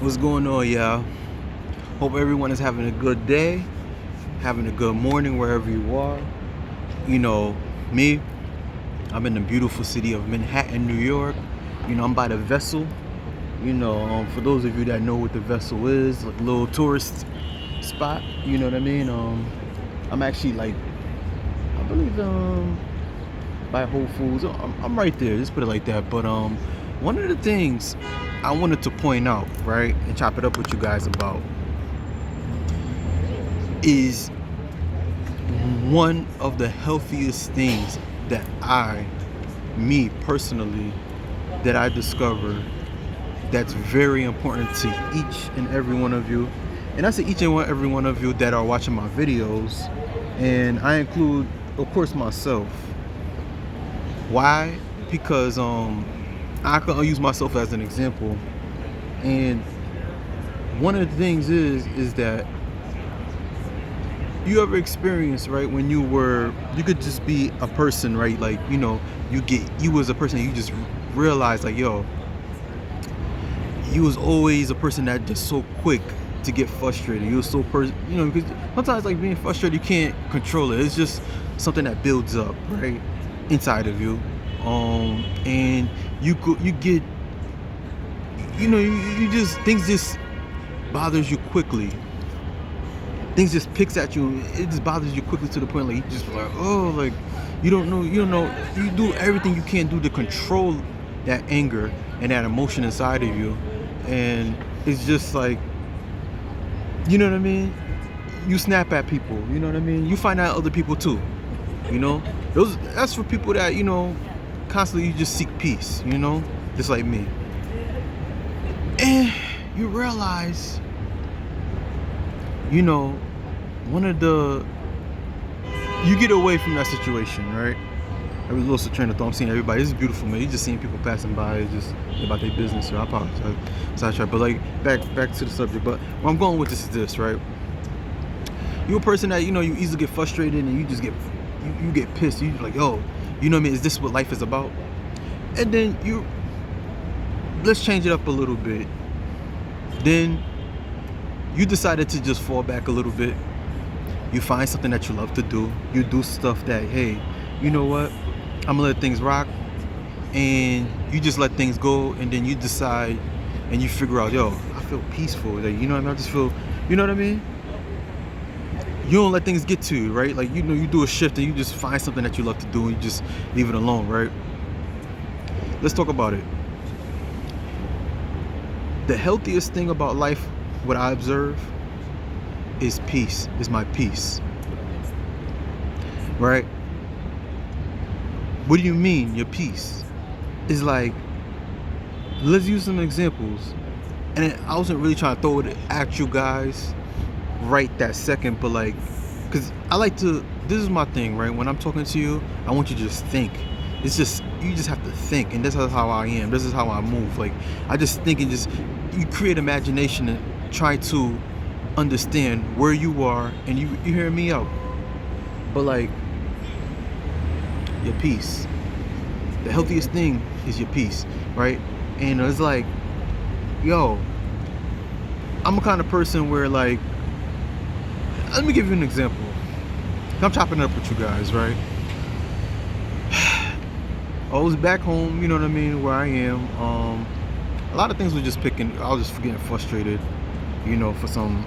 What's going on, y'all? Hope everyone is having a good day, having a good morning wherever you are. You know, me, I'm in the beautiful city of Manhattan, New York. I'm by the Vessel. For those of you that know what the Vessel is, like a little tourist spot. You know what I mean? I'm actually I believe by Whole Foods. I'm right there. Just put it like that. But one of the things I wanted to point out, right, and chop it up with you guys about is one of the healthiest things that me personally, that I discovered that's very important to each and every one of you. And I say each and every one of you that are watching my videos, and I include, of course, myself. Why? Because I can use myself as an example. And one of the things is that you ever experienced, right, when you could just be a person, right, like, you was a person, you just realize, like, yo, you was always a person that just so quick to get frustrated. You was so because sometimes, like, being frustrated, you can't control it. It's just something that builds up, right, inside of you. And you get, you just, things just bothers you quickly. Things just picks at you. It just bothers you quickly to the point, like, you just like, oh, like, you don't know. You do everything you can do to control that anger and that emotion inside of you, and it's just like, you know what I mean? You snap at people. You know what I mean? You find out other people too. That's for people that constantly, you just seek peace. Just like me, and you realize, one of the, you get away from that situation, right? I was lost a train of thought. I'm seeing everybody. This is beautiful, man. You just seeing people passing by, just about their business. So I apologize. Sidetrack. But like, back to the subject. But where I'm going with this is this, right? You're a person that, you easily get frustrated, and you just get, you get pissed. You like, yo, you know what I mean? Is this what life is about? And then let's change it up a little bit. Then you decided to just fall back a little bit. You find something that you love to do. You do stuff that, hey, you know what? I'm gonna let things rock. And you just let things go. And then you decide and you figure out, yo, I feel peaceful. Like, you know what I mean? I just feel, you know what I mean? You don't let things get to you, right? Like, you do a shift and you just find something that you love to do and you just leave it alone, right? Let's talk about it. The healthiest thing about life, what I observe, is peace. Is my peace, right? What do you mean your peace? It's like, let's use some examples. And I wasn't really trying to throw it at you guys right that second, but like, because I like to, this is my thing, right? When I'm talking to you, I want you to just think. It's just, you just have to think, and this is how I am. This is how I move. Like, I just think, and just, you create imagination and try to understand where you are, and you hear me out. But like, your peace, the healthiest thing is your peace, right? And it's like, yo, I'm a kind of person where, like, let me give you an example. I'm chopping it up with you guys, right? I was back home, you know what I mean, where I am. A lot of things were just picking. I was just getting frustrated, for some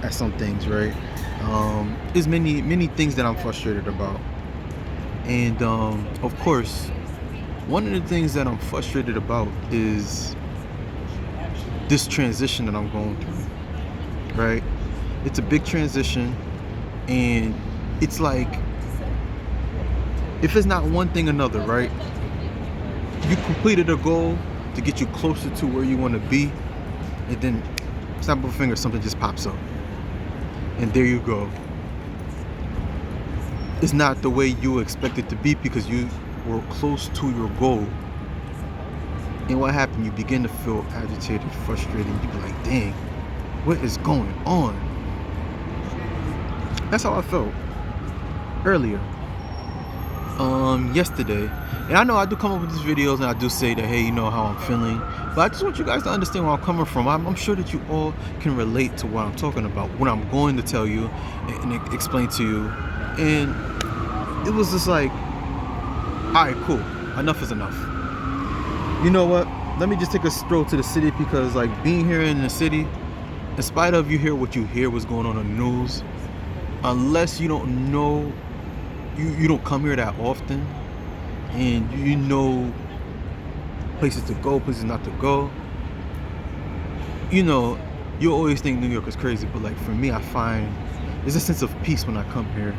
at some things, right? There's many things that I'm frustrated about, and of course, one of the things that I'm frustrated about is this transition that I'm going through, right? It's a big transition, and it's like, if it's not one thing, another, right? You completed a goal to get you closer to where you want to be, and then snap of a finger, something just pops up, and there you go. It's not the way you expect it to be because you were close to your goal. And what happened? You begin to feel agitated, frustrated. You be like, dang, what is going on? That's how I felt earlier. yesterday. And I know I do come up with these videos and I do say that, hey, you know how I'm feeling, but I just want you guys to understand where I'm coming from. I'm sure that you all can relate to what I'm talking about, what I'm going to tell you and explain to you. And it was just like, all right, cool, enough is enough. You know what, let me just take a stroll to the city, because like being here in the city, in spite of you hear what you hear what's going on in the news, unless you don't know, you don't come here that often, and you know places to go, places not to go, you know, you always think New York is crazy, but like for me, I find there's a sense of peace when I come here.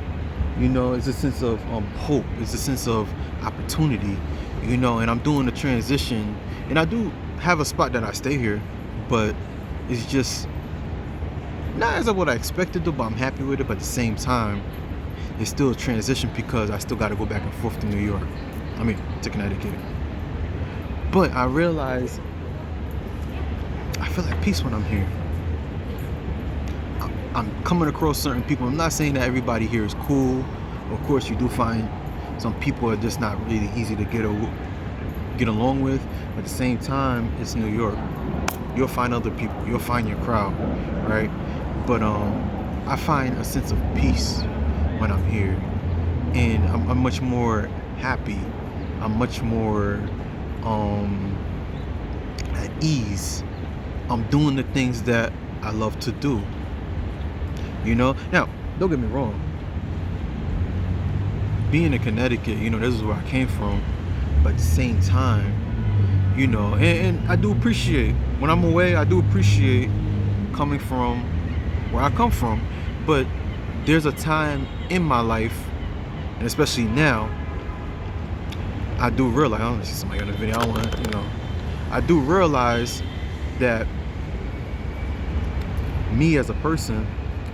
You know, it's a sense of hope, it's a sense of opportunity, you know. And I'm doing the transition, and I do have a spot that I stay here, but it's just not as of what I expected to, but I'm happy with it. But at the same time, it's still a transition, because I still got to go back and forth to New York. I mean, to Connecticut. But I realize I feel like peace when I'm here. I'm coming across certain people. I'm not saying that everybody here is cool. Of course, you do find some people are just not really easy to get along with. But at the same time, it's New York. You'll find other people. You'll find your crowd, right? But I find a sense of peace when I'm here, and I'm much more happy. I'm much more at ease. I'm doing the things that I love to do. You know, now don't get me wrong. Being in Connecticut, you know, this is where I came from. But at the same time, you know, and I do appreciate when I'm away. I do appreciate coming from where I come from. But there's a time in my life, and especially now, I do realize. I don't see somebody on the video. I want to, you know, I do realize that me as a person,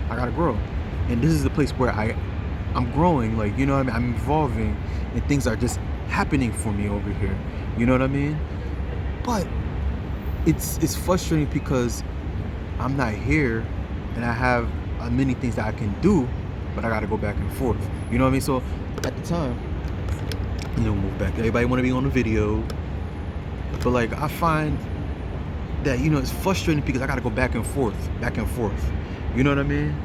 I gotta grow, and this is the place where I'm growing. Like, you know what I mean? I'm evolving, and things are just happening for me over here. You know what I mean? But it's frustrating because I'm not here, and I have many things that I can do, but I gotta go back and forth. You know what I mean? So at the time, you know, move back. Everybody want to be on the video, but like I find that, you know, it's frustrating because I gotta go back and forth. You know what I mean?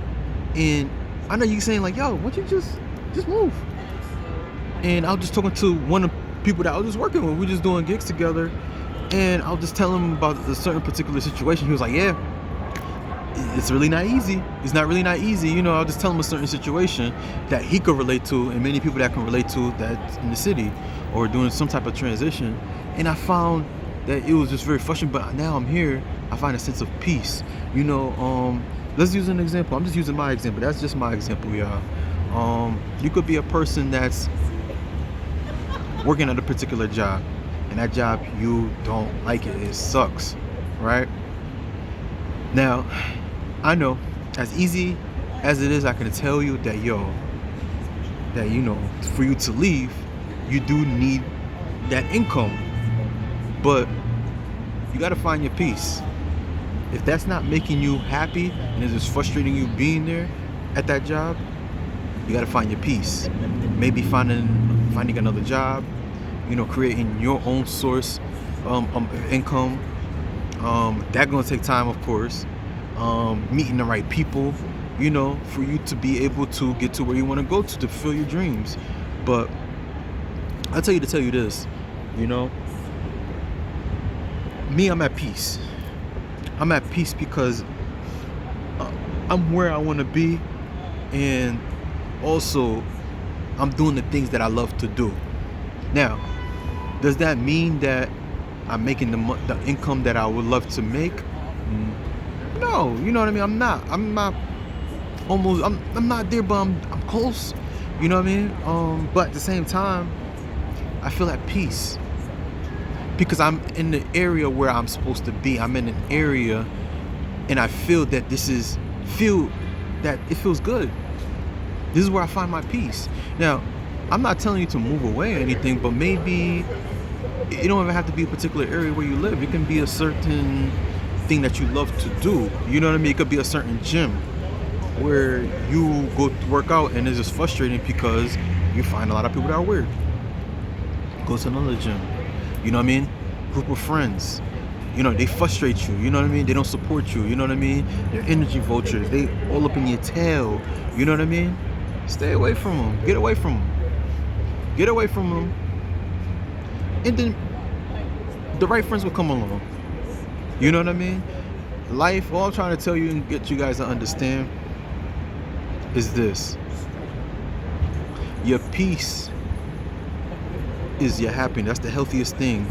And I know you saying like, yo, why don't you just move? And I was just talking to one of the people that I was just working with. We were just doing gigs together, and I was just telling him about a certain particular situation. He was like, yeah, it's really not easy. It's not really not easy. You know, I'll just tell him a certain situation that he could relate to, and many people that can relate to that in the city or doing some type of transition. And I found that it was just very frustrating. But now I'm here, I find a sense of peace. You know, let's use an example. I'm just using my example. That's just my example, y'all. You could be a person that's working at a particular job, and that job, you don't like it. It sucks, right? Now, I know, as easy as it is, I can tell you that, you know, for you to leave, you do need that income. But you got to find your peace. If that's not making you happy and it's just frustrating you being there at that job, you got to find your peace. Maybe finding another job, you know, creating your own source of income. That's gonna take time, of course. Meeting the right people, you know, for you to be able to get to where you want to go to fulfill your dreams. But I tell you this, you know, me, I'm at peace. I'm at peace because I'm where I want to be, and also I'm doing the things that I love to do. Now, does that mean that I'm making the income that I would love to make? No, you know what I mean. I'm not there, but I'm close. You know what I mean. But at the same time, I feel at peace because I'm in the area where I'm supposed to be. I'm in an area, and I feel that it feels good. This is where I find my peace. Now, I'm not telling you to move away or anything, but maybe it don't even have to be a particular area where you live. It can be a certain thing that you love to do. You know what I mean? It could be a certain gym where you go to work out, and it's just frustrating because You find a lot of people that are weird. Go to another gym. You know what I mean? Group of friends. You know, they frustrate you. You know what I mean? They don't support you. You know what I mean? They're energy vultures. They all up in your tail. You know what I mean? Stay away from them. Get away from them. Get away from them. And then the right friends will come along. You know what I mean? Life, all I'm trying to tell you and get you guys to understand is this. Your peace is your happiness. That's the healthiest thing.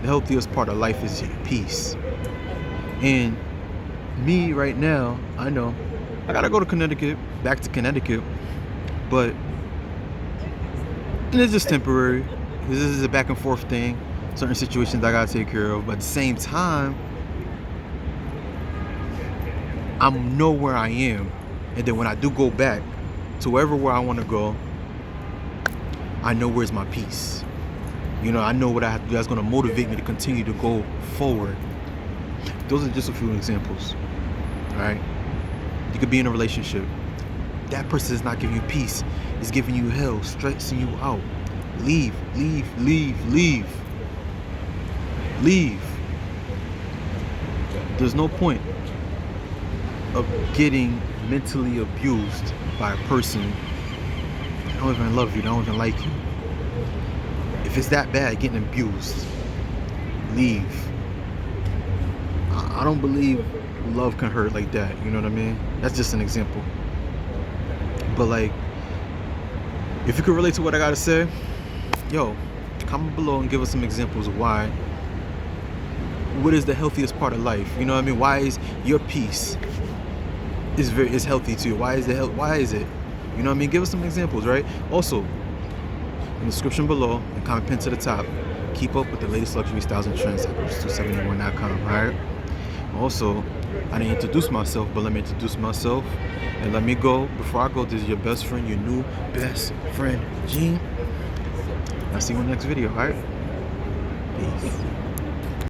The healthiest part of life is your peace. And me right now, I know I gotta go to Connecticut, back to Connecticut, but it's just temporary. This is a back and forth thing. Certain situations I gotta take care of, but at the same time, I'm know where I am, and then when I do go back to wherever I want to go, I know where's my peace. You know, I know what I have to do that's going to motivate me to continue to go forward. Those are just a few examples. All right, you could be in a relationship. That person is not giving you peace. It's giving you hell, stressing you out. Leave, leave, leave, leave, leave. There's no point of getting mentally abused by a person that don't even love you, don't even like you. If it's that bad, getting abused, leave. I don't believe love can hurt like that. You know what I mean? That's just an example. But like, if you could relate to what I gotta say, yo, comment below and give us some examples of why. What is the healthiest part of life? You know what I mean? Why is your peace is healthy to you? Why is it? Why is it? You know what I mean? Give us some examples, right? Also, in the description below and comment pin to the top, keep up with the latest luxury styles and trends at purchase271.com. All right. Also, I didn't introduce myself, but let me introduce myself and let me go. Before I go, this is your best friend, your new best friend, Gene. I'll see you in the next video. All right. Peace.